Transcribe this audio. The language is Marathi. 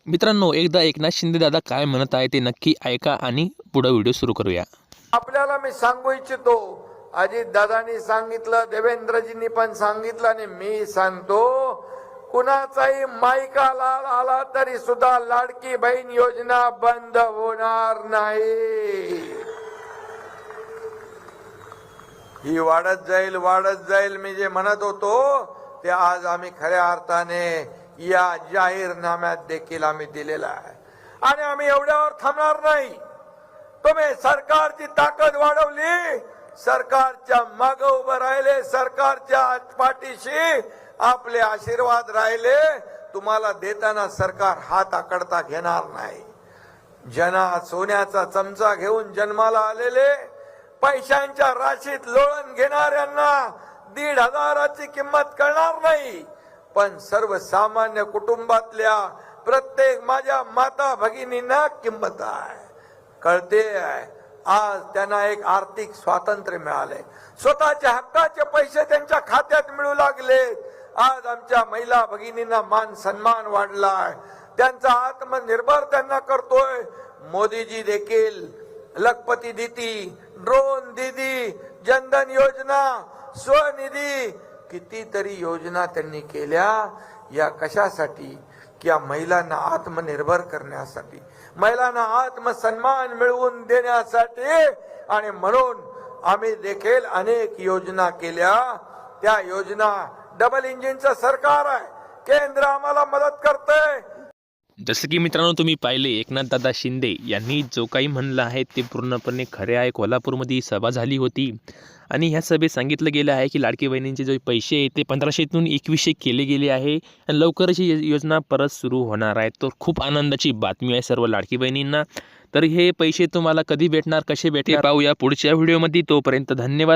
मित्रांनो, एकदा एकनाथ शिंदे दादा काय म्हणत आहे ते नक्की ऐका आणि पुढे व्हिडिओ सुरू करूया. आपल्याला मी सांगू इच्छितो, अजित दादांनी सांगितलं, देवेंद्रजींनी पण सांगितलं आणि मी सांगतो, कुणाचाही मायका लाल आला तरी सुद्धा लाडकी बहीण योजना बंद होणार नाही. ही वाढत जाईल. मी जे म्हणत होतो ते आज आम्ही खऱ्या अर्थाने या जाहीरनाम्यात देखील आम्ही दिलेला आहे. आणि आम्ही एवढ्यावर थांबणार नाही. तुम्ही सरकारची ताकद वाढवली, सरकारच्या मागे उभं राहिले, सरकारच्या पाठीशी आपले आशीर्वाद राहिले, तुम्हाला देताना सरकार हात आकडता घेणार नाही. सोन्याचा चमचा घेऊन जन्माला आलेले, पैशांच्या राशीत लोळण घेणाऱ्यांना 1,500ची किंमत कळणार नाही. पण सर्वसामान्य कुटुंबातल्या प्रत्येक माझ्या माता भगिनींना किंमत आहे, कळते आहे. आज त्यांना एक आर्थिक स्वातंत्र्य मिळाले, स्वतःच्या हक्काचे पैसे त्यांच्या खात्यात मिळू लागले. आज आमच्या महिला भगिनींना मान सन्मान वाढलाय, त्यांचा आत्मनिर्भर त्यांना करतोय. मोदीजी देखील लखपती दीदी, ड्रोन दीदी, जनधन योजना, स्वनिधी, कितीतरी योजना त्यांनी केल्या. या कशासाठी? की या महिलांना आत्मनिर्भर करण्यासाठी, महिलांना आत्मसन्मान मिळवून देण्यासाठी. आणि म्हणून आम्ही देखील अनेक योजना केल्या. त्या योजना, डबल इंजिनचं सरकार आहे, केंद्र आम्हाला मदत करतंय. जसं की मित्रांनो तुम्ही पाहिले, एकनाथ दादा शिंदे यांनी जो काही म्हणलं आहे ते पूर्णपणे खरे आहे. कोल्हापूरमध्ये ही सभा झाली होती आणि ह्या सभेत सांगितलं गेलं आहे की लाडकी बहिणींचे जे पैसे आहेत ते 1500तून 2100 केले गेले आहे आणि लवकरच ही योजना परत सुरू होणार आहे. तर खूप आनंदाची बातमी आहे सर्व लाडकी बहिणींना. तर हे पैसे तुम्हाला कधी भेटणार, कसे भेटणार पाहूया पुढच्या व्हिडिओमध्ये. तोपर्यंत धन्यवाद.